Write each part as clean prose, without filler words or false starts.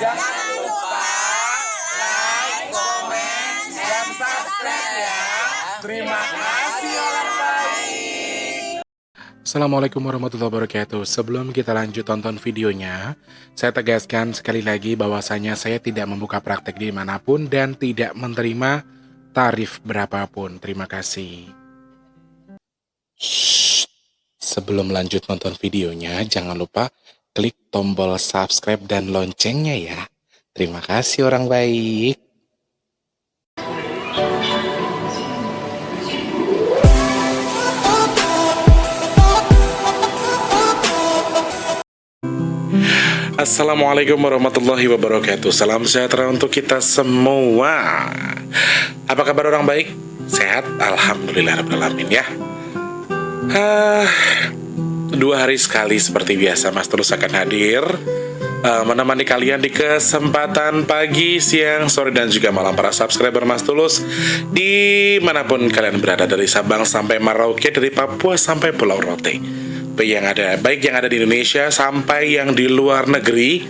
Jangan lupa like, komen, dan subscribe ya. Terima kasih orang baik. Assalamualaikum warahmatullahi wabarakatuh. Sebelum kita lanjut tonton videonya, saya tegaskan sekali lagi bahwasanya saya tidak membuka praktek dimanapun dan tidak menerima tarif berapapun. Terima kasih. Shh. Sebelum lanjut nonton videonya, jangan lupa klik tombol subscribe dan loncengnya ya. Terima kasih orang baik. Assalamualaikum warahmatullahi wabarakatuh. Salam sejahtera untuk kita semua. Apa kabar orang baik? Sehat? Alhamdulillahirrahmanirrahim ya. 2 hari sekali seperti biasa Mas Tulus akan hadir menemani kalian di kesempatan pagi, siang, sore, dan juga malam para subscriber Mas Tulus dimanapun kalian berada, dari Sabang sampai Merauke, dari Papua sampai Pulau Rote, baik yang ada di Indonesia sampai yang di luar negeri.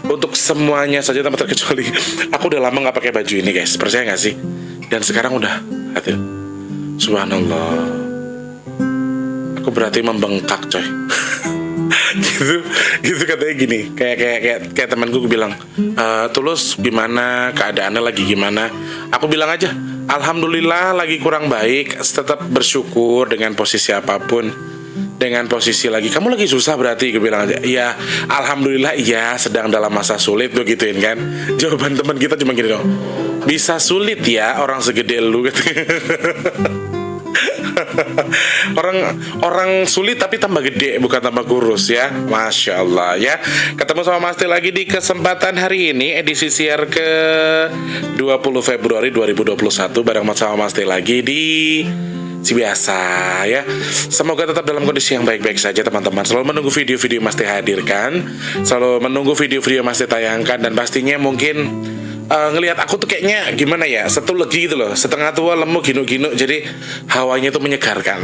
Untuk semuanya saja tanpa terkecuali. Aku udah lama gak pakai baju ini guys, percaya gak sih? Dan sekarang udah, hati, subhanallah, aku berarti membengkak coy. gitu katanya gini, kayak temanku bilang, Tulus gimana, keadaannya lagi gimana? Aku bilang aja, alhamdulillah lagi kurang baik, tetap bersyukur dengan posisi apapun. Dengan posisi lagi, kamu lagi susah berarti, gue bilang aja, iya, alhamdulillah iya, sedang dalam masa sulit, gue gituin kan. Jawaban teman kita cuma gini dong, bisa sulit ya orang segede lu gitu. orang sulit tapi tambah gede, bukan tambah kurus ya. Masya Allah ya. Ketemu sama Mas Teh lagi di kesempatan hari ini, edisi siar ke 20 Februari 2021 bareng sama Mas Teh lagi di biasa ya. Semoga tetap dalam kondisi yang baik-baik saja teman-teman. Selalu menunggu video-video Mas Teh hadirkan, selalu menunggu video-video Mas Teh tayangkan, dan pastinya mungkin ngelihat aku tuh kayaknya gimana ya, satu legi gitu loh, setengah tua, lemu, ginu-ginu, jadi hawanya itu menyegarkan.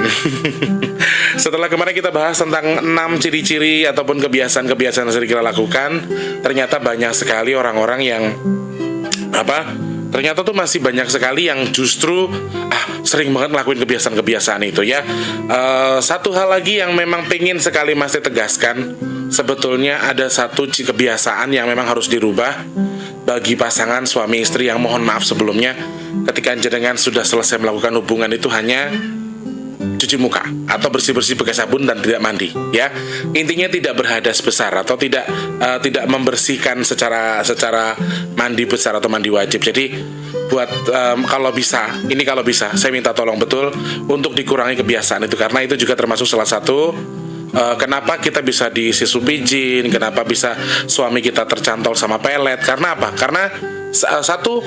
Setelah kemarin kita bahas tentang 6 ciri-ciri ataupun kebiasaan-kebiasaan yang sering kita lakukan, ternyata banyak sekali orang-orang yang ternyata tuh masih banyak sekali yang justru sering banget ngelakuin kebiasaan-kebiasaan itu ya. Satu hal lagi yang memang pengen sekali Mas Teh tegaskan, sebetulnya ada satu kebiasaan yang memang harus dirubah bagi pasangan suami istri yang, mohon maaf sebelumnya, ketika jenengan sudah selesai melakukan hubungan itu hanya cuci muka atau bersih-bersih pakai sabun dan tidak mandi ya. Intinya tidak berhadas besar atau tidak membersihkan secara mandi besar atau mandi wajib. Jadi buat kalau bisa saya minta tolong betul untuk dikurangi kebiasaan itu, karena itu juga termasuk salah satu kenapa kita bisa disisupi jin, kenapa bisa suami kita tercantol sama pelet. Karena apa? Karena satu,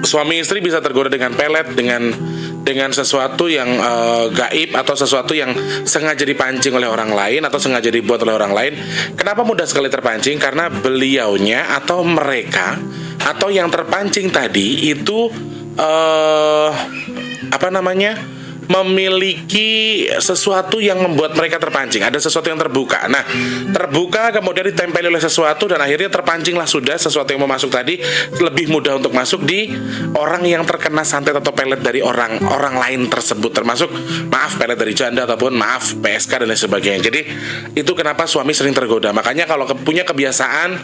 suami istri bisa tergoda dengan pelet, dengan sesuatu yang gaib atau sesuatu yang sengaja dipancing oleh orang lain atau sengaja dibuat oleh orang lain. Kenapa mudah sekali terpancing? Karena beliaunya atau mereka atau yang terpancing tadi itu memiliki sesuatu yang membuat mereka terpancing. Ada sesuatu yang terbuka. Nah, terbuka kemudian ditempeli oleh sesuatu dan akhirnya terpancinglah sudah sesuatu yang mau masuk tadi, lebih mudah untuk masuk di orang yang terkena santet atau pelet dari orang lain tersebut, termasuk maaf pelet dari janda ataupun maaf PSK dan lain sebagainya. Jadi itu kenapa suami sering tergoda. Makanya kalau punya kebiasaan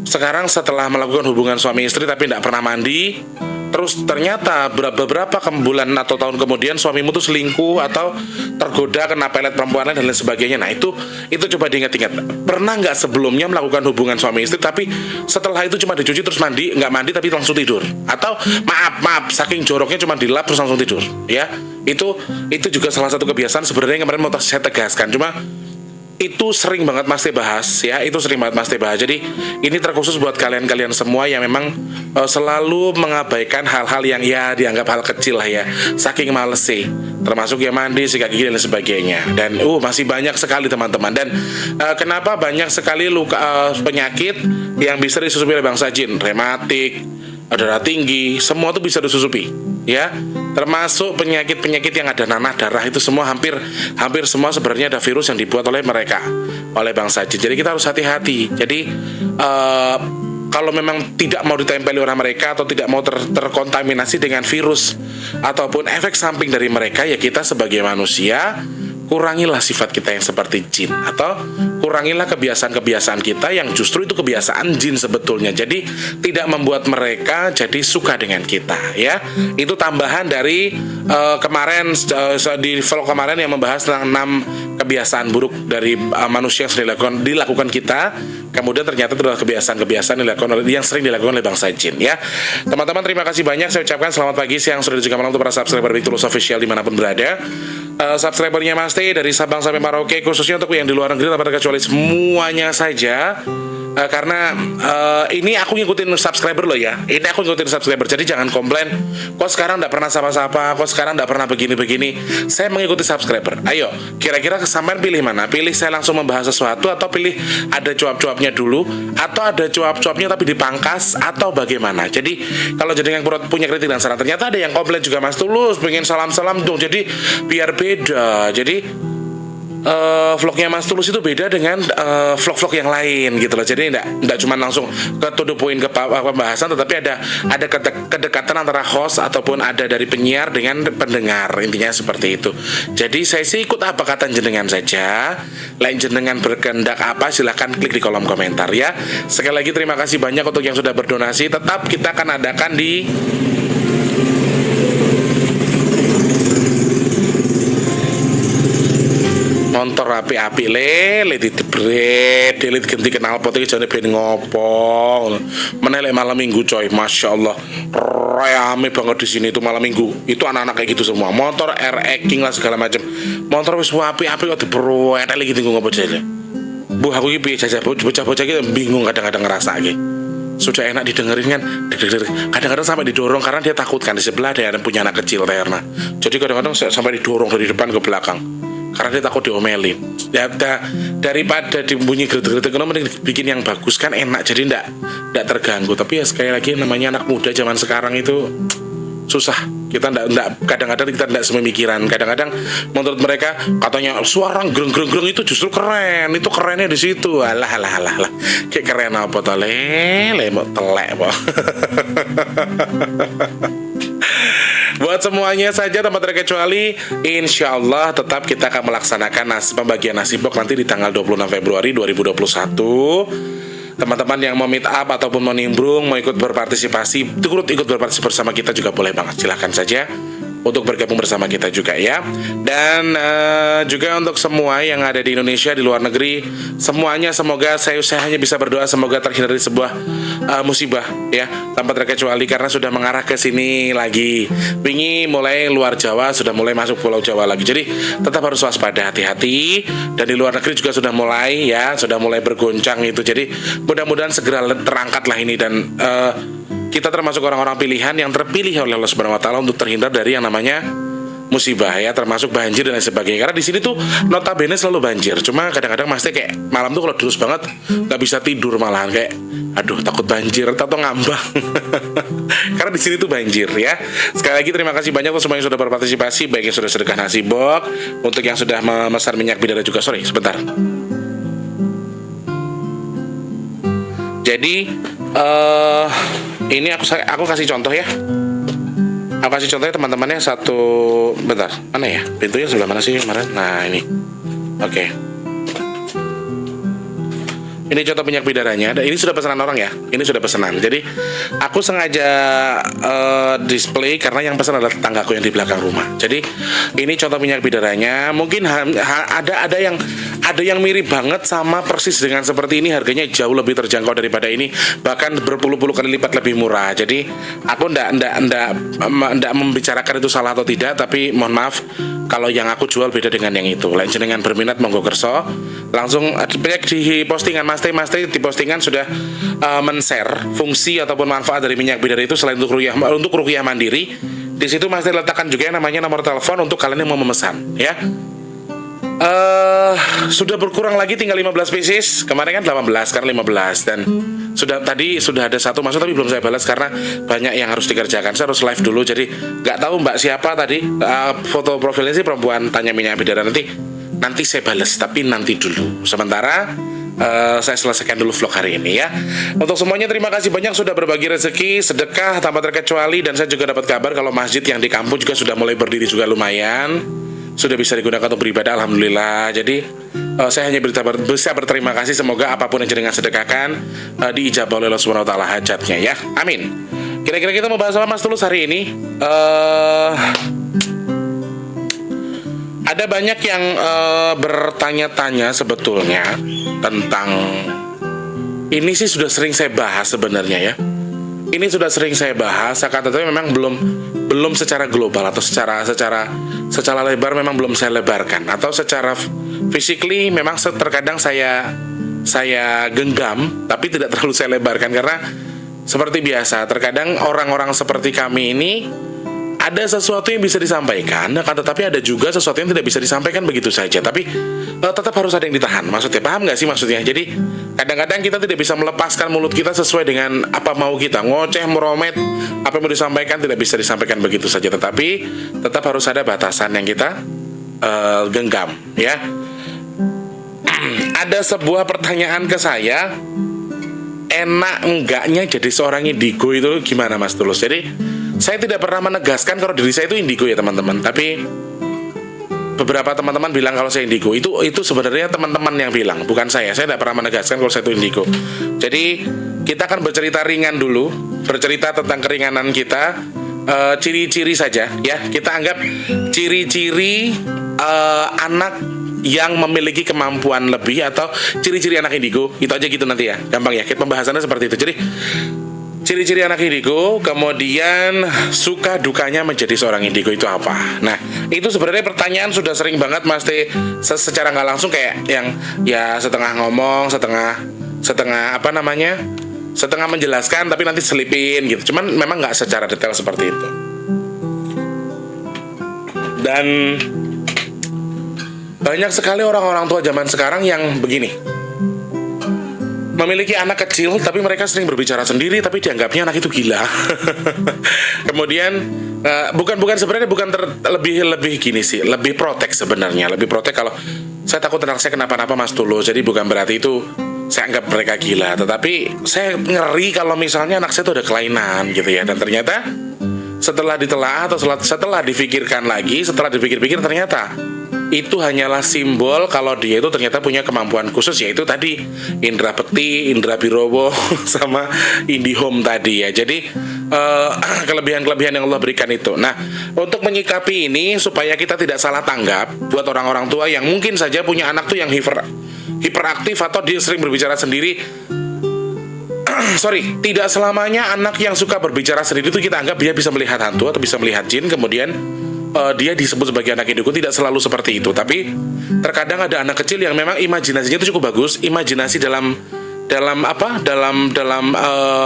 sekarang setelah melakukan hubungan suami istri tapi tidak pernah mandi, terus ternyata beberapa bulan atau tahun kemudian suamimu tuh selingkuh atau tergoda kena pelet perempuan lain dan lain sebagainya. Nah itu coba diingat-ingat, pernah nggak sebelumnya melakukan hubungan suami istri tapi setelah itu cuma dicuci terus mandi, nggak mandi tapi langsung tidur, atau maaf saking joroknya cuma dilap terus langsung tidur ya. Itu juga salah satu kebiasaan sebenarnya yang kemarin mau saya tegaskan, cuma itu sering banget Mas Teh bahas ya, itu sering banget Mas Teh bahas. Jadi ini terkhusus buat kalian semua yang memang selalu mengabaikan hal-hal yang ya dianggap hal kecil lah ya, saking males sih, termasuk ya mandi, sikat gigi dan sebagainya. Dan masih banyak sekali teman-teman. Dan kenapa banyak sekali penyakit yang bisa disusupi oleh bangsa jin, rematik, darah tinggi, semua itu bisa disusupi ya. Termasuk penyakit-penyakit yang ada nanah darah, itu semua hampir semua sebenarnya ada virus yang dibuat oleh mereka, oleh bangsa jin. Jadi kita harus hati-hati. Jadi kalau memang tidak mau ditempeli oleh mereka atau tidak mau terkontaminasi dengan virus ataupun efek samping dari mereka, ya kita sebagai manusia kurangilah sifat kita yang seperti jin, atau kurangilah kebiasaan-kebiasaan kita yang justru itu kebiasaan jin sebetulnya. Jadi tidak membuat mereka jadi suka dengan kita, ya. Itu tambahan dari kemarin di vlog kemarin yang membahas tentang 6 kebiasaan buruk dari manusia yang sering dilakukan kita. Kemudian ternyata itu adalah kebiasaan-kebiasaan yang sering dilakukan oleh bangsa jin, ya. Teman-teman, terima kasih banyak. Saya ucapkan selamat pagi, siang, sore, dan juga malam untuk para subscriber Big Tulus Official dimanapun berada. Subscribernya Mas T dari Sabang sampai Merauke, khususnya untuk yang di luar negeri tanpa terkecuali semuanya saja. Karena ini aku ngikutin subscriber loh ya. Ini aku ngikutin subscriber. Jadi jangan komplain, kok sekarang gak pernah sapa-sapa, kok sekarang gak pernah begini-begini. Saya mengikuti subscriber. Ayo, kira-kira kesampean pilih mana? Pilih saya langsung membahas sesuatu, atau pilih ada cuap-cuapnya dulu, atau ada cuap-cuapnya tapi dipangkas, atau bagaimana? Jadi kalau jadi yang punya kritik dan saran, ternyata ada yang komplain juga, Mas Tulus pengen salam-salam dong. Jadi biar beda. Jadi vlognya Mas Tulus itu beda dengan vlog-vlog yang lain gitu loh. Jadi tidak cuma langsung ke to the point ke pembahasan, tetapi ada kedekatan antara host ataupun ada dari penyiar dengan pendengar, intinya seperti itu. Jadi saya sih ikut apa kata jenengan saja. Lain jenengan berkehendak apa, silahkan klik di kolom komentar, ya. Sekali lagi terima kasih banyak untuk yang sudah berdonasi. Tetap kita akan adakan di motor api-api le ditebret delit ganti kenal pot iki jane ben ngopo menelek malam minggu coy, masya Allah rame banget di sini itu malam minggu. Itu anak-anak kayak gitu semua, motor RX King lah segala macam, motor wis api-api kok diperwet lagi gitu ngopo jane. Bu aku iki piye jajah bocah-bocah iki bingung kadang-kadang ngerasa iki. Sudah enak didengerin kan, kadang-kadang sampai didorong karena dia takut kan di sebelah ada yang punya anak kecil Terna. Jadi kadang-kadang sampai didorong dari depan ke belakang karena dia takut diomelin. Ya, daripada dibunyi geretek-geretek, mending bikin yang bagus kan enak, jadi ndak terganggu. Tapi ya sekali lagi namanya anak muda zaman sekarang itu susah. Kita kadang-kadang kita ndak sememikiran. Kadang-kadang menurut mereka katanya suara greng-greng itu justru keren. Itu kerennya di situ. Alah. Kayak keren apa to le mau telek po. Buat semuanya saja tanpa terkecuali, insya Allah tetap kita akan melaksanakan pembagian nasi box nanti di tanggal 26 Februari 2021. Teman-teman yang mau meet up ataupun mau nimbrung, mau ikut berpartisipasi, ikut berpartisipasi bersama kita juga boleh banget. Silahkan saja untuk bergabung bersama kita juga, ya. Dan juga untuk semua yang ada di Indonesia, di luar negeri, semuanya semoga saya hanya bisa berdoa semoga terhindar dari sebuah musibah, ya, tanpa terkecuali, karena sudah mengarah ke sini lagi. Wingi mulai luar Jawa sudah mulai masuk Pulau Jawa lagi. Jadi tetap harus waspada, hati-hati. Dan di luar negeri juga sudah mulai, ya, sudah mulai bergoncang itu. Jadi mudah-mudahan segera terangkatlah ini, dan kita termasuk orang-orang pilihan yang terpilih oleh Allah Subhanahu wa taala untuk terhindar dari yang namanya musibah, ya, termasuk banjir dan lain sebagainya. Karena di sini tuh notabene selalu banjir. Cuma kadang-kadang Mas kayak malam tuh kalau terus banget nggak bisa tidur, malahan kayak aduh takut banjir atau ngambang. Karena di sini tuh banjir, ya. Sekali lagi terima kasih banyak untuk semua yang sudah berpartisipasi, baik yang sudah sedekah nasi box, untuk yang sudah memesan minyak bidara juga. Sorry, sebentar. Jadi ini aku kasih contoh, ya. Aku kasih contohnya teman-temannya satu. Bentar, mana ya? Pintunya sebelah mana sih kemarin? Nah ini. Oke. Ini contoh minyak bidaranya. Ini sudah pesanan orang, ya. Ini sudah pesanan. Jadi aku sengaja display karena yang pesan adalah tetanggaku yang di belakang rumah. Jadi ini contoh minyak bidaranya. Mungkin ada yang mirip banget sama persis dengan seperti ini. Harganya jauh lebih terjangkau daripada ini, bahkan berpuluh-puluh kali lipat lebih murah. Jadi aku ndak membicarakan itu salah atau tidak, tapi mohon maaf kalau yang aku jual beda dengan yang itu. Lain jenengan berminat monggo kerso langsung di postingan Mas T di postingan sudah men-share fungsi ataupun manfaat dari minyak bidara itu. Selain untuk ruqyah mandiri, di situ Mas T letakkan juga yang namanya nomor telepon untuk kalian yang mau memesan, ya. Sudah berkurang lagi, tinggal 15 pieces. Kemarin kan 18, sekarang 15. Dan sudah ada satu masuk tapi belum saya balas karena banyak yang harus dikerjakan. Saya harus live dulu, jadi nggak tahu mbak siapa tadi. Foto profilnya sih perempuan, tanya minyak bidara, nanti saya balas, tapi nanti dulu. Sementara saya selesaikan dulu vlog hari ini ya. Untuk semuanya terima kasih banyak sudah berbagi rezeki, sedekah tanpa terkecuali. Dan saya juga dapat kabar kalau masjid yang di kampung juga sudah mulai berdiri juga lumayan, sudah bisa digunakan untuk beribadah, alhamdulillah. Jadi saya hanya bisa berterima kasih. Semoga apapun yang jenengan sedekahkan diijabah oleh Allah Subhanahu wa taala hajatnya ya. Amin. Kira-kira kita mau bahas apa Mas Tulus hari ini? Ada banyak yang bertanya-tanya sebetulnya tentang ini sih sudah sering saya bahas sebenarnya ya. Ini sudah sering saya bahas, akan tetapi memang belum secara global atau secara lebar memang belum saya lebarkan, atau secara physically memang terkadang saya genggam tapi tidak terlalu saya lebarkan karena seperti biasa terkadang orang-orang seperti kami ini ada sesuatu yang bisa disampaikan, akan tetapi ada juga sesuatu yang tidak bisa disampaikan begitu saja. Tapi tetap harus ada yang ditahan. Maksudnya, paham nggak sih maksudnya? Jadi kadang-kadang kita tidak bisa melepaskan mulut kita sesuai dengan apa mau kita. Ngoceh, meromet, apa yang mau disampaikan tidak bisa disampaikan begitu saja. Tetapi tetap harus ada batasan yang kita genggam, ya. Ada sebuah pertanyaan ke saya, enak enggaknya jadi seorang indigo itu gimana Mas Tulus? Jadi saya tidak pernah menegaskan kalau diri saya itu indigo ya teman-teman. Tapi beberapa teman-teman bilang kalau saya indigo. Itu sebenarnya teman-teman yang bilang, bukan saya. Saya tidak pernah menegaskan kalau saya itu indigo. Jadi kita akan bercerita ringan dulu, bercerita tentang keringanan kita, ciri-ciri saja ya. Kita anggap ciri-ciri anak yang memiliki kemampuan lebih atau ciri-ciri anak indigo. Itu aja gitu nanti ya, gampang ya. Pembahasannya seperti itu. Jadi ciri-ciri anak indigo, kemudian suka dukanya menjadi seorang indigo itu apa? Nah, itu sebenarnya pertanyaan sudah sering banget Mas T, secara nggak langsung kayak yang ya setengah ngomong, setengah apa namanya, setengah menjelaskan tapi nanti selipin gitu. Cuman memang nggak secara detail seperti itu. Dan banyak sekali orang-orang tua zaman sekarang yang begini, memiliki anak kecil tapi mereka sering berbicara sendiri tapi dianggapnya anak itu gila. Kemudian bukan sebenarnya bukan lebih gini sih, lebih protek sebenarnya, lebih protek kalau saya takut anak saya kenapa-napa Mas Tulus. Jadi bukan berarti itu saya anggap mereka gila, tetapi saya ngeri kalau misalnya anak saya itu ada kelainan gitu ya. Dan ternyata setelah ditelaah atau setelah dipikirkan lagi, setelah dipikir-pikir ternyata itu hanyalah simbol kalau dia itu ternyata punya kemampuan khusus, yaitu tadi indra bekti, indra birowo, sama indihome tadi ya. Jadi kelebihan-kelebihan yang Allah berikan itu. Nah, untuk menyikapi ini supaya kita tidak salah tanggap buat orang-orang tua yang mungkin saja punya anak tuh yang hiperaktif atau dia sering berbicara sendiri. Tidak selamanya anak yang suka berbicara sendiri itu kita anggap dia bisa melihat hantu atau bisa melihat jin, kemudian dia disebut sebagai anak indigo. Tidak selalu seperti itu. Tapi terkadang ada anak kecil yang memang imajinasinya itu cukup bagus. Imajinasi dalam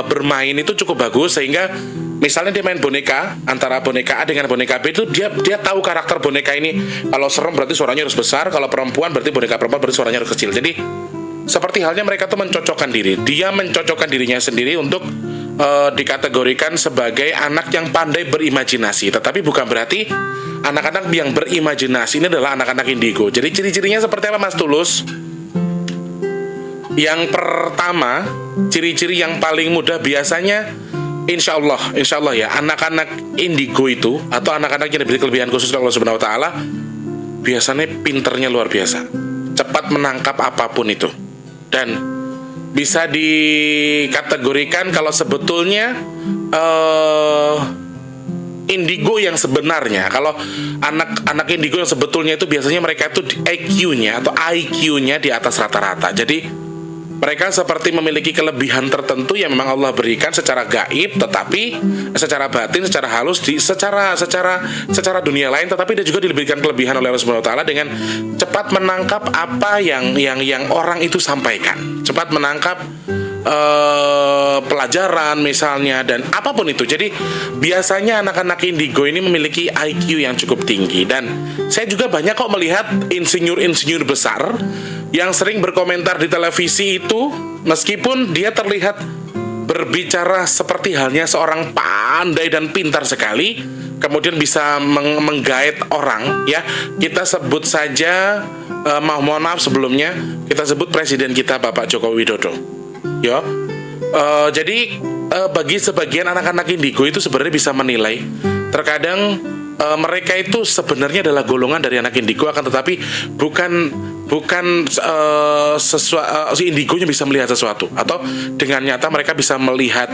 bermain itu cukup bagus, sehingga misalnya dia main boneka, antara boneka A dengan boneka B itu dia tahu karakter boneka ini. Kalau serem berarti suaranya harus besar, kalau perempuan berarti boneka perempuan berarti suaranya harus kecil. Jadi seperti halnya mereka tuh mencocokkan diri. Dia mencocokkan dirinya sendiri untuk dikategorikan sebagai anak yang pandai berimajinasi. Tetapi bukan berarti anak-anak yang berimajinasi ini adalah anak-anak indigo. Jadi ciri-cirinya seperti apa Mas Tulus? Yang pertama, ciri-ciri yang paling mudah biasanya Insya Allah ya, anak-anak indigo itu atau anak-anak yang diberi kelebihan khusus oleh Allah Subhanahu wa taala biasanya pinternya luar biasa, cepat menangkap apapun itu, dan bisa dikategorikan kalau sebetulnya indigo yang sebenarnya, kalau anak indigo yang sebetulnya itu biasanya mereka itu IQ-nya atau IQ-nya di atas rata-rata. Jadi mereka seperti memiliki kelebihan tertentu yang memang Allah berikan secara gaib, tetapi secara batin, secara halus, secara dunia lain, tetapi dia juga diberikan kelebihan oleh Allah Subhanahu wa taala dengan cepat menangkap apa yang orang itu sampaikan, cepat menangkap pelajaran misalnya dan apapun itu. Jadi biasanya anak-anak indigo ini memiliki IQ yang cukup tinggi, dan saya juga banyak kok melihat insinyur-insinyur besar yang sering berkomentar di televisi itu, meskipun dia terlihat berbicara seperti halnya seorang pandai dan pintar sekali, kemudian bisa menggait orang ya. Kita sebut saja mohon maaf sebelumnya kita sebut presiden kita Bapak Joko Widodo. Ya. Jadi bagi sebagian anak-anak indigo itu sebenarnya bisa menilai terkadang mereka itu sebenarnya adalah golongan dari anak indigo, akan tetapi bukan si indigonya bisa melihat sesuatu atau dengan nyata mereka bisa melihat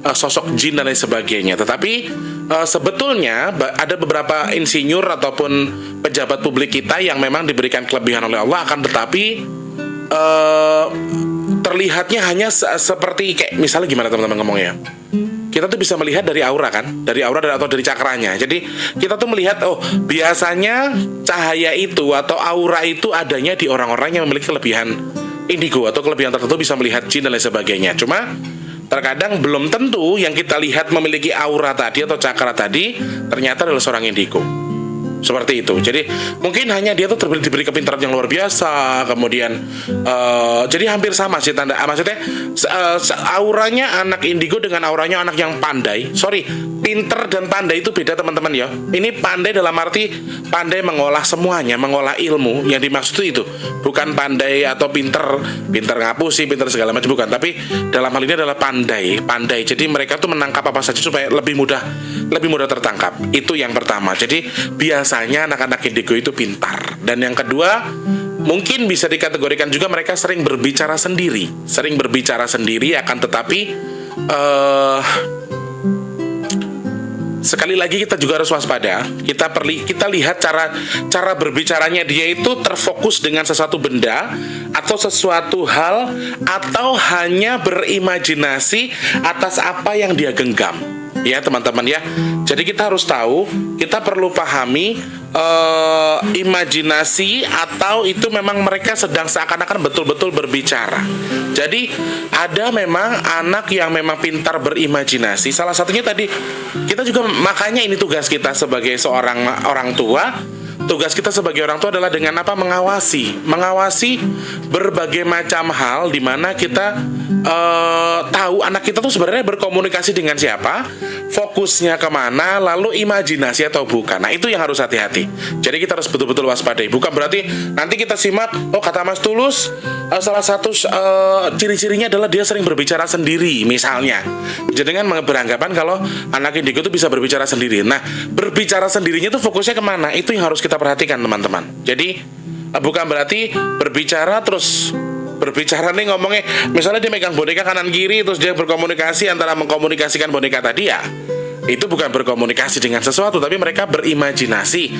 sosok jin dan lain sebagainya. Tetapi sebetulnya ada beberapa insinyur ataupun pejabat publik kita yang memang diberikan kelebihan oleh Allah, akan tetapi terlihatnya hanya seperti kayak misalnya gimana teman-teman ngomongnya, kita tuh bisa melihat dari aura kan, dari aura atau dari cakranya. Jadi kita tuh melihat, oh biasanya cahaya itu atau aura itu adanya di orang-orang yang memiliki kelebihan indigo atau kelebihan tertentu, bisa melihat jin dan lain sebagainya. Cuma terkadang belum tentu yang kita lihat memiliki aura tadi atau cakra tadi ternyata adalah seorang indigo. Seperti itu. Jadi mungkin hanya dia tuh diberi kepintaran yang luar biasa, kemudian jadi hampir sama sih tanda, maksudnya auranya anak indigo dengan auranya anak yang pandai. Sorry, pinter dan pandai itu beda teman-teman ya. Ini pandai dalam arti pandai mengolah semuanya, mengolah ilmu. Yang dimaksud itu bukan pandai atau pinter ngapusi, pinter segala macam, bukan. Tapi dalam hal ini adalah pandai. Jadi mereka tuh menangkap apa saja supaya lebih mudah tertangkap. Itu yang pertama. Jadi biasanya anak-anak indigo itu pintar. Dan yang kedua, mungkin bisa dikategorikan juga mereka sering berbicara sendiri, akan tetapi sekali lagi kita juga harus waspada. Kita lihat cara berbicaranya dia itu terfokus dengan sesuatu benda atau sesuatu hal, atau hanya berimajinasi atas apa yang dia genggam. Ya teman-teman ya. Jadi kita harus tahu, kita perlu pahami imajinasi atau itu memang mereka sedang seakan-akan betul-betul berbicara. Jadi ada memang anak yang memang pintar berimajinasi. Salah satunya tadi kita juga, makanya ini tugas kita sebagai seorang orang tua. Tugas kita sebagai orang tua adalah dengan apa? Mengawasi berbagai macam hal, di mana kita tahu anak kita tuh sebenarnya berkomunikasi dengan siapa, fokusnya kemana, lalu imajinasi atau bukan. Nah itu yang harus hati-hati. Jadi kita harus betul-betul waspadai. Bukan berarti nanti kita simak, oh kata Mas Tulus salah satu ciri-cirinya adalah dia sering berbicara sendiri misalnya. Jadi dengan beranggapan kalau anak indigo itu bisa berbicara sendiri. Nah berbicara sendirinya tuh fokusnya kemana, itu yang harus kita perhatikan teman-teman. Jadi bukan berarti berbicara nih ngomongnya, misalnya dia megang boneka kanan kiri terus dia berkomunikasi antara mengkomunikasikan boneka tadi, ya itu bukan berkomunikasi dengan sesuatu, tapi mereka berimajinasi,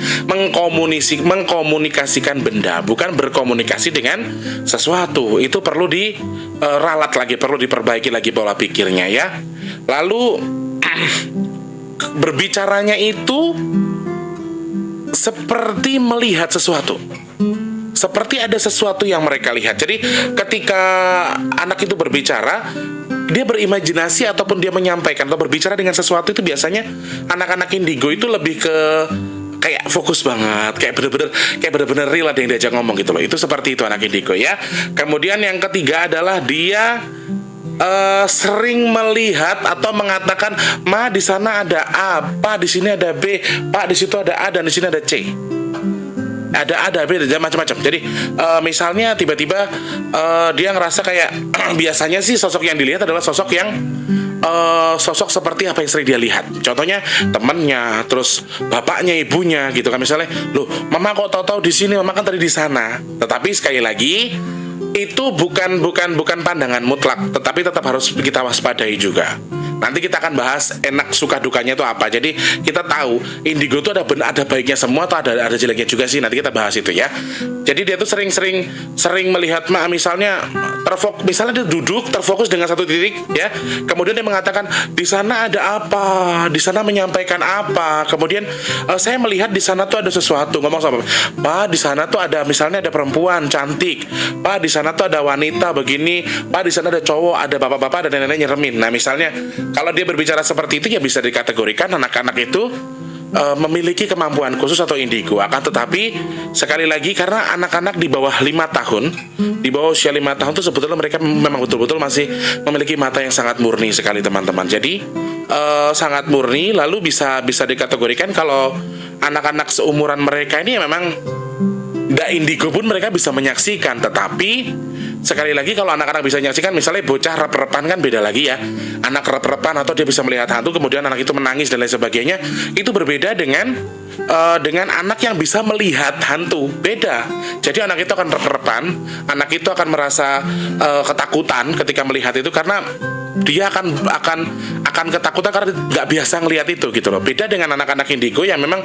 mengkomunikasikan benda, bukan berkomunikasi dengan sesuatu. Itu perlu diralat lagi, perlu diperbaiki lagi pola pikirnya ya. Lalu berbicaranya itu seperti melihat sesuatu, seperti ada sesuatu yang mereka lihat. Jadi ketika anak itu berbicara, dia berimajinasi ataupun dia menyampaikan atau berbicara dengan sesuatu, itu biasanya anak-anak indigo itu lebih ke kayak fokus banget, kayak bener-bener real ada yang diajak ngomong gitu loh. Itu seperti itu anak indigo ya. Kemudian yang ketiga adalah dia sering melihat atau mengatakan, ma di sana ada A, pa di sini ada B, pak di situ ada A dan di sini ada C. Ada B, ada macam-macam. Jadi misalnya tiba-tiba dia ngerasa kayak biasanya sih sosok yang dilihat adalah sosok yang sosok seperti apa yang sering dia lihat. Contohnya temannya, terus bapaknya, ibunya gitu kan. Misalnya, loh, mama kok tahu-tahu di sini, mama kan tadi di sana. Tetapi sekali lagi itu bukan pandangan mutlak, tetapi tetap harus kita waspadai juga. Nanti kita akan bahas enak suka dukanya itu apa. Jadi kita tahu indigo itu ada baiknya semua atau ada jeleknya juga sih. Nanti kita bahas itu ya. Jadi dia tuh sering melihat, misalnya misalnya dia duduk terfokus dengan satu titik ya. Kemudian dia mengatakan di sana ada apa, di sana menyampaikan apa. Kemudian saya melihat di sana tuh ada sesuatu, ngomong sama Pak, di sana tuh ada, misalnya ada perempuan cantik, Pak di sana tuh ada wanita begini, Pak di sana ada cowok, ada bapak-bapak, ada nenek-nenek nyeremin. Nah misalnya kalau dia berbicara seperti itu ya bisa dikategorikan anak-anak itu memiliki kemampuan khusus atau indigo. Akan tetapi sekali lagi, karena anak-anak di bawah 5 tahun, di bawah usia 5 tahun itu sebetulnya mereka memang betul-betul masih memiliki mata yang sangat murni sekali teman-teman. Jadi sangat murni. Lalu bisa dikategorikan kalau anak-anak seumuran mereka ini memang nggak indigo pun mereka bisa menyaksikan. Tetapi sekali lagi kalau anak-anak bisa menyaksikan, misalnya bocah rep-repan kan beda lagi ya. Anak rep-repan atau dia bisa melihat hantu kemudian anak itu menangis dan lain sebagainya, itu berbeda dengan anak yang bisa melihat hantu. Beda. Jadi anak itu akan rep-repan, anak itu akan merasa ketakutan ketika melihat itu karena dia akan ketakutan karena nggak biasa ngelihat itu gitu loh. Beda dengan anak-anak indigo yang memang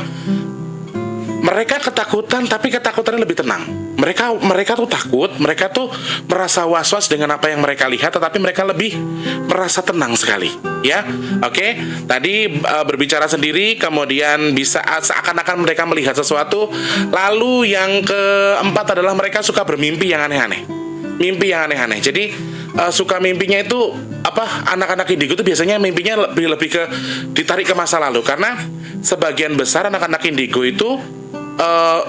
mereka ketakutan tapi ketakutannya lebih tenang. Mereka tuh takut, mereka tuh merasa was-was dengan apa yang mereka lihat, tetapi mereka lebih merasa tenang sekali. Ya, oke. Tadi berbicara sendiri, kemudian bisa seakan-akan mereka melihat sesuatu. Lalu yang keempat adalah mereka suka bermimpi yang aneh-aneh. Mimpi yang aneh-aneh. Jadi suka mimpinya itu anak-anak indigo itu biasanya mimpinya lebih ke ditarik ke masa lalu, karena sebagian besar anak-anak indigo itu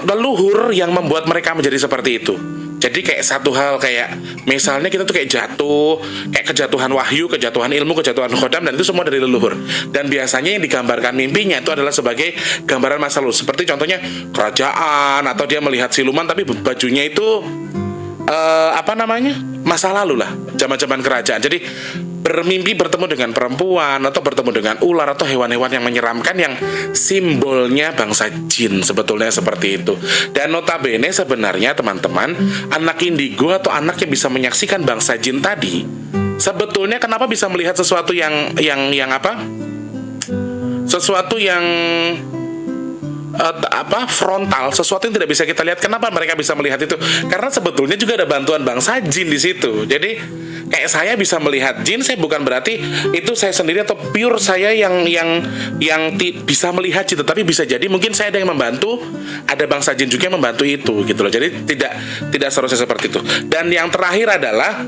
leluhur yang membuat mereka menjadi seperti itu. Jadi kayak satu hal, kayak misalnya kita tuh kayak jatuh, kayak kejatuhan wahyu, kejatuhan ilmu, kejatuhan khodam, dan itu semua dari leluhur. Dan biasanya yang digambarkan mimpinya itu adalah sebagai gambaran masa lalu. Seperti contohnya kerajaan, atau dia melihat siluman tapi bajunya itu masa lalu lah, zaman-zaman kerajaan. Jadi bermimpi bertemu dengan perempuan atau bertemu dengan ular atau hewan-hewan yang menyeramkan yang simbolnya bangsa jin, sebetulnya seperti itu. Dan notabene sebenarnya teman-teman, anak indigo atau anak yang bisa menyaksikan bangsa jin tadi, sebetulnya kenapa bisa melihat sesuatu yang sesuatu yang frontal, sesuatu yang tidak bisa kita lihat. Kenapa mereka bisa melihat itu? Karena sebetulnya juga ada bantuan bangsa jin di situ. Jadi kayak saya bisa melihat jin, saya bukan berarti itu saya sendiri atau pure saya yang bisa melihat jin, tetapi bisa jadi mungkin saya ada yang membantu, ada bangsa jin juga yang membantu itu gitu loh. Jadi tidak seharusnya seperti itu. Dan yang terakhir adalah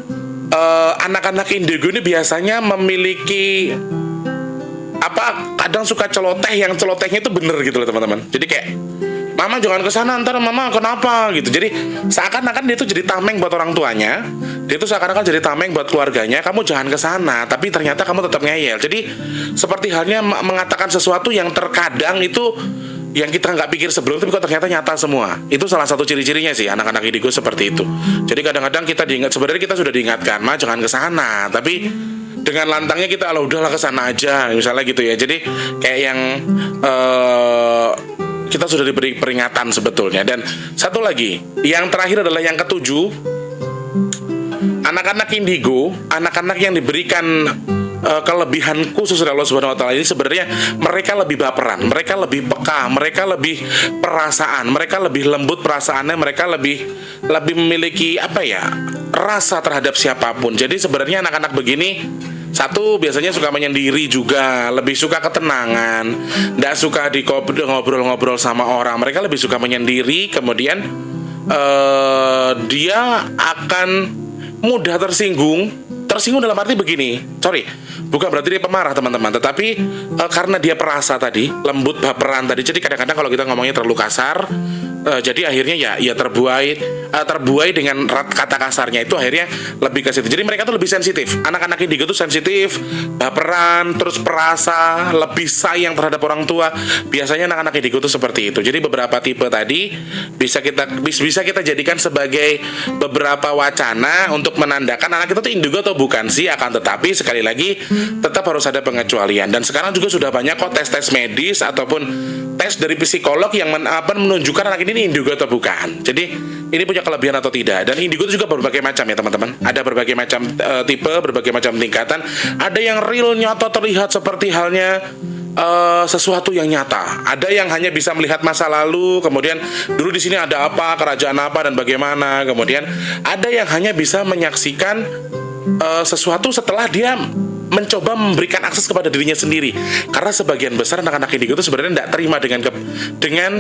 anak-anak indigo ini biasanya memiliki kadang suka celoteh, yang celotehnya itu bener gitu loh teman-teman. Jadi kayak, mama jangan kesana, ntar mama kenapa gitu. Jadi seakan-akan dia tuh jadi tameng buat orang tuanya, dia tuh seakan-akan jadi tameng buat keluarganya. Kamu jangan kesana, tapi ternyata kamu tetap ngeyel. Jadi seperti halnya mengatakan sesuatu yang terkadang itu yang kita nggak pikir sebelum, tapi kok ternyata nyata semua. Itu salah satu ciri-cirinya sih anak-anak indigo seperti itu. Jadi kadang-kadang kita sebenarnya kita sudah diingatkan, ma jangan kesana, tapi dengan lantangnya kita udahlah kesana aja misalnya gitu ya. Jadi kayak yang kita sudah diberi peringatan sebetulnya. Dan satu lagi, yang terakhir adalah yang ketujuh, anak-anak indigo, anak-anak yang diberikan kelebihan khusus dari Allah Subhanahu wa taala ini, sebenarnya mereka lebih baperan, mereka lebih peka, mereka lebih perasaan, mereka lebih lembut perasaannya, mereka lebih memiliki rasa terhadap siapapun. Jadi sebenarnya anak-anak begini, satu, biasanya suka menyendiri juga, lebih suka ketenangan, tidak suka ngobrol-ngobrol sama orang. Mereka lebih suka menyendiri, kemudian dia akan mudah tersinggung dalam arti begini, bukan berarti dia pemarah teman-teman, tetapi karena dia perasa tadi, lembut baperan tadi, jadi kadang-kadang kalau kita ngomongnya terlalu kasar, jadi akhirnya ya terbuai dengan kata kasarnya itu, akhirnya lebih ke situ. Jadi mereka tuh lebih sensitif. Anak-anak indigo tuh sensitif, baperan, terus perasa, lebih sayang terhadap orang tua. Biasanya anak-anak indigo tuh seperti itu. Jadi beberapa tipe tadi bisa kita jadikan sebagai beberapa wacana untuk menandakan anak kita tuh indigo atau bukan sih. Akan tetapi sekali lagi tetap harus ada pengecualian. Dan sekarang juga sudah banyak kok tes medis ataupun tes dari psikolog yang menunjukkan anak ini indigo atau bukan. Jadi ini punya kelebihan atau tidak. Dan indigo itu juga berbagai macam ya teman-teman. Ada berbagai macam tipe, berbagai macam tingkatan. Ada yang real, nyata, terlihat seperti halnya sesuatu yang nyata. Ada yang hanya bisa melihat masa lalu, kemudian dulu di sini ada apa, kerajaan apa dan bagaimana. Kemudian ada yang hanya bisa menyaksikan sesuatu setelah dia mencoba memberikan akses kepada dirinya sendiri. Karena sebagian besar anak-anak indigo itu sebenarnya tidak terima dengan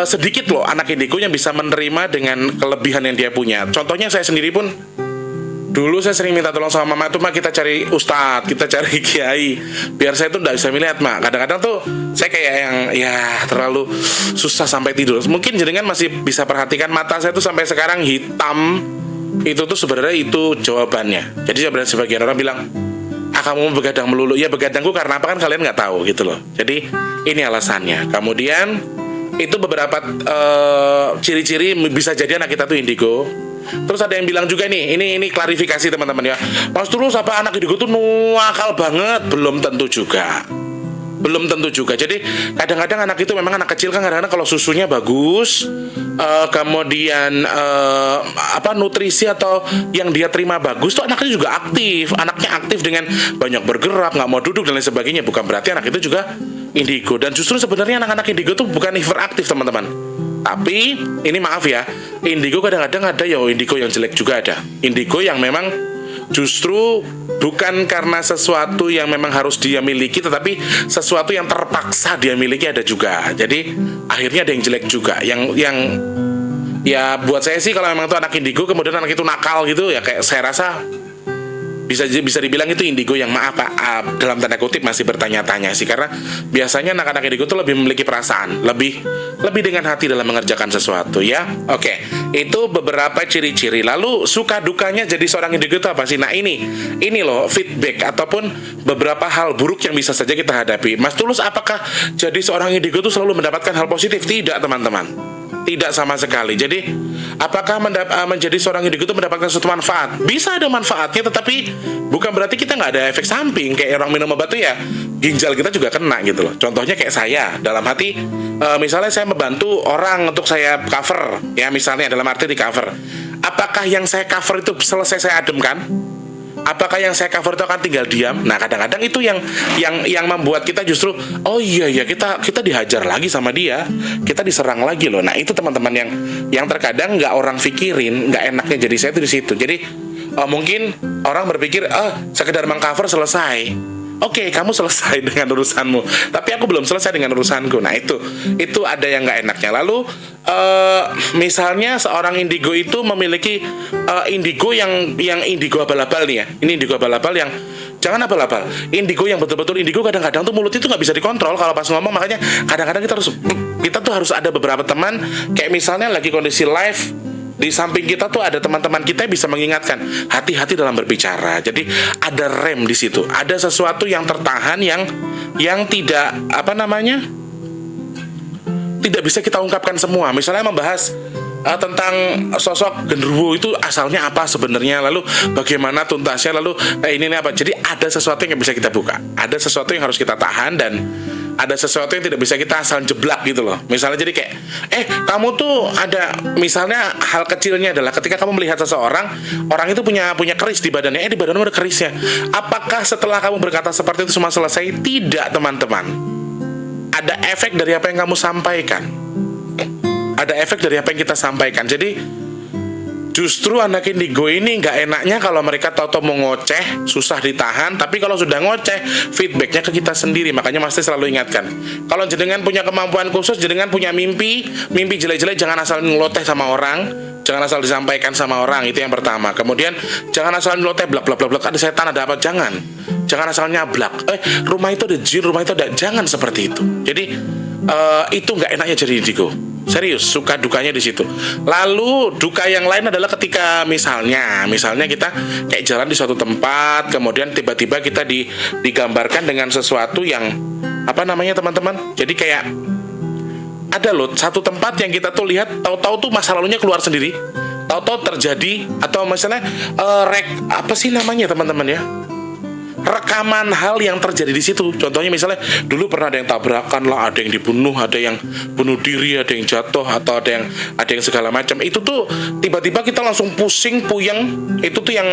sedikit loh anak indigo yang bisa menerima dengan kelebihan yang dia punya. Contohnya saya sendiri pun, dulu saya sering minta tolong sama mama tuh, mak kita cari ustadz, kita cari kiai, biar saya tuh tidak bisa melihat mak. Kadang-kadang tuh saya kayak yang terlalu susah sampai tidur. Mungkin jenengan masih bisa perhatikan mata saya tuh sampai sekarang hitam. Itu tuh sebenarnya itu jawabannya. Jadi sebagian orang bilang, kamu begadang melulu. Ya begadangku karena apa kan kalian nggak tahu gitu loh. Jadi ini alasannya. Kemudian itu beberapa ciri-ciri bisa jadi anak kita tuh indigo. Terus ada yang bilang juga nih, ini klarifikasi teman-teman ya. Mas Tulus, apa anak indigo tuh nuakal banget? Belum tentu juga. Belum tentu juga. Jadi kadang-kadang anak itu memang anak kecil kan kadang-kadang kalau susunya bagus, kemudian nutrisi atau yang dia terima bagus tuh anaknya juga aktif. Anaknya aktif dengan banyak bergerak, nggak mau duduk dan lain sebagainya. Bukan berarti anak itu juga indigo. Dan justru sebenarnya anak-anak indigo tuh bukan hiperaktif teman-teman. Tapi ini maaf ya, indigo kadang-kadang ada ya indigo yang jelek juga ada. Indigo yang memang justru bukan karena sesuatu yang memang harus dia miliki, tetapi sesuatu yang terpaksa dia miliki ada juga. Jadi akhirnya ada yang jelek juga. Yang ya buat saya sih kalau memang itu anak indigo kemudian anak itu nakal gitu ya, kayak saya rasa bisa dibilang itu indigo yang maaf Pak, dalam tanda kutip masih bertanya-tanya sih, karena biasanya anak-anak indigo itu lebih memiliki perasaan, lebih dengan hati dalam mengerjakan sesuatu ya. Oke, itu beberapa ciri-ciri. Lalu suka dukanya jadi seorang indigo itu apa sih? Nah ini loh feedback ataupun beberapa hal buruk yang bisa saja kita hadapi. Mas Tulus, apakah jadi seorang indigo itu selalu mendapatkan hal positif? Tidak teman-teman, tidak sama sekali. Jadi apakah menjadi seorang indigo itu mendapatkan suatu manfaat? Bisa ada manfaatnya, tetapi bukan berarti kita nggak ada efek samping. Kayak orang minum obat tuh ya ginjal kita juga kena gitu loh. Contohnya kayak saya, dalam hati misalnya saya membantu orang untuk saya cover ya, misalnya dalam arti di cover. Apakah yang saya cover itu selesai saya ademkan? Apakah yang saya cover itu akan tinggal diam? Nah kadang-kadang itu yang membuat kita justru oh iya kita dihajar lagi sama dia, kita diserang lagi loh. Nah itu teman-teman yang terkadang nggak orang pikirin, nggak enaknya jadi saya itu di situ. Jadi mungkin orang berpikir sekedar mengcover selesai. Oke, kamu selesai dengan urusanmu, tapi aku belum selesai dengan urusanku. Nah itu ada yang nggak enaknya. Lalu misalnya seorang indigo itu memiliki indigo yang indigo abal-abal nih ya. Ini indigo abal-abal yang jangan abal-abal. Indigo yang betul-betul indigo kadang-kadang tuh mulut itu nggak bisa dikontrol kalau pas ngomong. Makanya kadang-kadang kita tuh harus ada beberapa teman kayak misalnya lagi kondisi live. Di samping kita tuh ada teman-teman kita yang bisa mengingatkan hati-hati dalam berbicara. Jadi ada rem di situ, ada sesuatu yang tertahan yang tidak tidak bisa kita ungkapkan semua. Misalnya membahas tentang sosok genderuwo itu asalnya apa sebenarnya, lalu bagaimana tuntasnya, lalu ini apa. Jadi ada sesuatu yang bisa kita buka, ada sesuatu yang harus kita tahan, dan ada sesuatu yang tidak bisa kita asal jeblak gitu loh. Misalnya jadi kayak kamu tuh ada, misalnya hal kecilnya adalah ketika kamu melihat seseorang, orang itu punya keris di badannya, di badanmu ada kerisnya. Apakah setelah kamu berkata seperti itu semua selesai? Tidak teman-teman. Ada efek dari apa yang kamu sampaikan. Ada efek dari apa yang kita sampaikan. Jadi justru anak indigo ini nggak enaknya kalau mereka tahu-tahu mau ngoceh, susah ditahan. Tapi kalau sudah ngoceh, feedbacknya ke kita sendiri. Makanya Mas selalu ingatkan, kalau jenengan punya kemampuan khusus, jenengan punya mimpi jelek-jelek, jangan asal ngeloteh sama orang, jangan asal disampaikan sama orang. Itu yang pertama. Kemudian jangan asal ngeloteh blak ada setan, ada apa, jangan asal nyablak. Rumah itu ada jin, rumah itu ada, jangan seperti itu. Jadi itu nggak enaknya jadi indigo. Serius, suka dukanya di situ. Lalu duka yang lain adalah ketika misalnya kita kayak jalan di suatu tempat, kemudian tiba-tiba kita digambarkan dengan sesuatu yang teman-teman. Jadi kayak ada loh satu tempat yang kita tuh lihat, tahu-tahu tuh masa lalunya keluar sendiri, tahu-tahu terjadi, atau misalnya teman-teman ya, rekaman hal yang terjadi di situ. Contohnya misalnya dulu pernah ada yang tabrakan lah, ada yang dibunuh, ada yang bunuh diri, ada yang jatuh, atau ada yang segala macam. Itu tuh tiba-tiba kita langsung pusing, puyeng. Itu tuh yang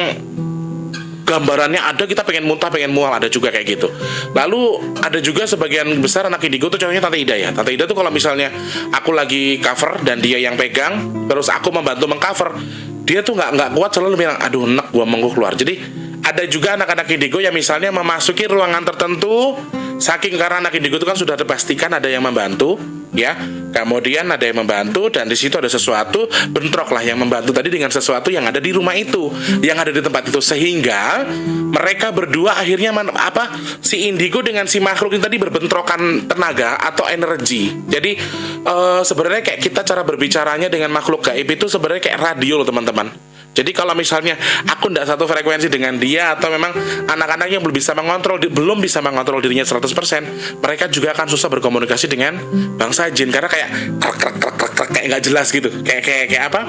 gambarannya ada, kita pengen muntah, pengen mual, ada juga kayak gitu. Lalu ada juga sebagian besar anak indigo tuh contohnya Tante Ida ya. Tante Ida tuh kalau misalnya aku lagi cover dan dia yang pegang, terus aku membantu mengcover, dia tuh nggak kuat, selalu bilang aduh enak gua menggu keluar. Jadi ada juga anak-anak indigo yang misalnya memasuki ruangan tertentu, saking karena anak indigo itu kan sudah dipastikan ada yang membantu, ya. Kemudian ada yang membantu dan di situ ada sesuatu, bentrok lah yang membantu tadi dengan sesuatu yang ada di rumah itu, yang ada di tempat itu, sehingga mereka berdua akhirnya si indigo dengan si makhluk ini tadi berbentrokan tenaga atau energi. Jadi sebenarnya kayak kita cara berbicaranya dengan makhluk gaib itu sebenarnya kayak radio loh teman-teman. Jadi kalau misalnya aku tidak satu frekuensi dengan dia, atau memang anak-anaknya belum bisa mengontrol dirinya 100%, mereka juga akan susah berkomunikasi dengan bangsa jin, karena kayak krek kayak nggak jelas gitu, kayak apa?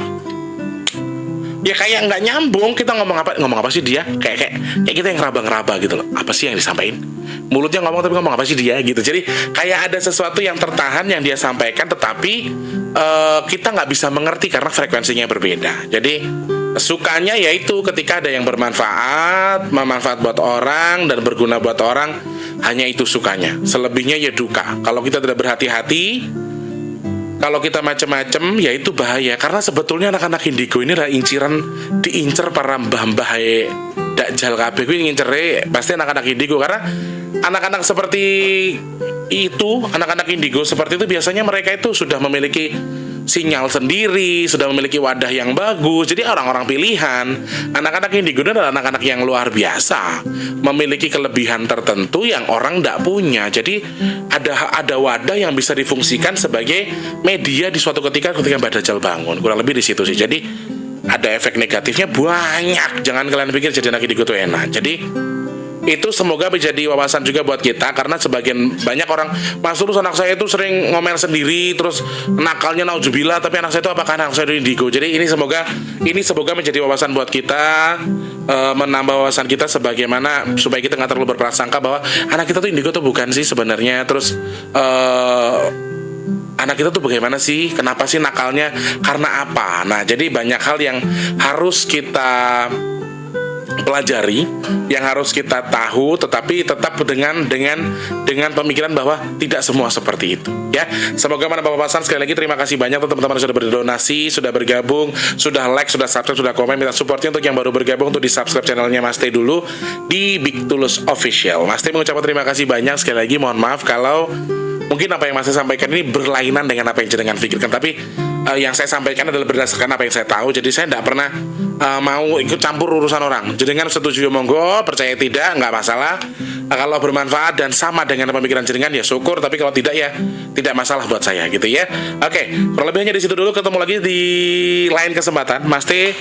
Ya kayak nggak nyambung, kita ngomong apa sih dia, kayak kita yang ngeraba gitu loh, apa sih yang disampaikan, mulutnya ngomong tapi ngomong apa sih dia gitu. Jadi kayak ada sesuatu yang tertahan yang dia sampaikan, tetapi kita nggak bisa mengerti karena frekuensinya berbeda. Jadi sukanya yaitu ketika ada yang bermanfaat buat orang dan berguna buat orang, hanya itu sukanya. Selebihnya ya duka. Kalau kita tidak berhati-hati, kalau kita macam-macam, ya itu bahaya. Karena sebetulnya anak-anak indigo ini adalah diincer para mbah-mbah dakjal kabeh kuwi ngincer pasti anak-anak indigo. Karena anak-anak seperti itu, anak-anak indigo seperti itu biasanya mereka itu sudah memiliki sinyal sendiri, sudah memiliki wadah yang bagus. Jadi orang-orang pilihan. Anak-anak indigo adalah anak-anak yang luar biasa, memiliki kelebihan tertentu yang orang tidak punya. Jadi ada wadah yang bisa difungsikan sebagai media di suatu ketika Mbak Dajjal bangun. Kurang lebih di situ sih. Jadi ada efek negatifnya banyak. Jangan kalian pikir jadi anak indigo itu enak. Jadi itu semoga menjadi wawasan juga buat kita, karena sebagian banyak orang, Mas Tulus anak saya itu sering ngomel sendiri, terus nakalnya nauzubillah, tapi anak saya itu apakah anak saya itu indigo? Jadi ini semoga menjadi wawasan buat kita, menambah wawasan kita sebagaimana supaya kita nggak terlalu berprasangka bahwa anak kita tuh indigo tuh bukan sih sebenarnya. Terus anak kita tuh bagaimana sih? Kenapa sih nakalnya? Karena apa? Nah, jadi banyak hal yang harus kita pelajari, yang harus kita tahu, tetapi tetap dengan pemikiran bahwa tidak semua seperti itu ya. Semoga menambah wawasan. Sekali lagi terima kasih banyak teman-teman yang sudah berdonasi, sudah bergabung, sudah like, sudah subscribe, sudah komen. Minta supportnya untuk yang baru bergabung untuk di subscribe channelnya Mas T dulu di Big Tulus Official. Mas T mengucapkan terima kasih banyak. Sekali lagi mohon maaf kalau mungkin apa yang Mas T sampaikan ini berlainan dengan apa yang jenengan pikirkan, tapi yang saya sampaikan adalah berdasarkan apa yang saya tahu. Jadi saya tidak pernah mau ikut campur urusan orang. Jenengan setuju monggo, percaya tidak nggak masalah. Kalau bermanfaat dan sama dengan pemikiran jenengan ya syukur, tapi kalau tidak ya tidak masalah buat saya gitu ya. Oke, kurang lebihnya di situ dulu. Ketemu lagi di lain kesempatan. Mas T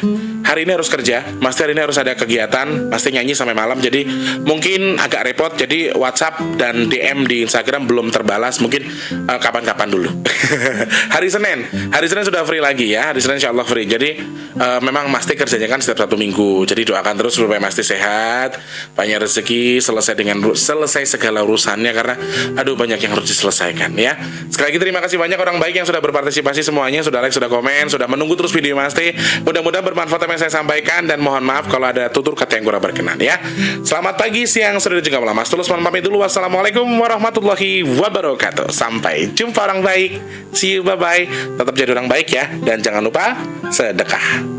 hari ini harus kerja, Mas T hari ini harus ada kegiatan, Mas T nyanyi sampai malam, jadi mungkin agak repot. Jadi WhatsApp dan DM di Instagram belum terbalas, mungkin kapan-kapan dulu. Hari Senin sudah free lagi ya. Hari Senin insyaallah free. Jadi memang Mas T kerjanya kan setiap 1 minggu. Jadi doakan terus supaya Mas T sehat, banyak rezeki, selesai segala urusannya, karena aduh banyak yang harus diselesaikan ya. Sekali lagi terima kasih banyak orang baik yang sudah berpartisipasi semuanya, sudah like, sudah komen, sudah menunggu terus video Mas T. Mudah-mudahan bermanfaat apa yang saya sampaikan, dan mohon maaf kalau ada tutur kata yang kurang berkenan ya. Selamat pagi, siang, sore, dan juga malam. Mas Tulus mohon pamit dulu. Wassalamualaikum warahmatullahi wabarakatuh. Sampai jumpa orang baik. See you, bye bye. Tetap jadi orang baik ya, dan jangan lupa sedekah.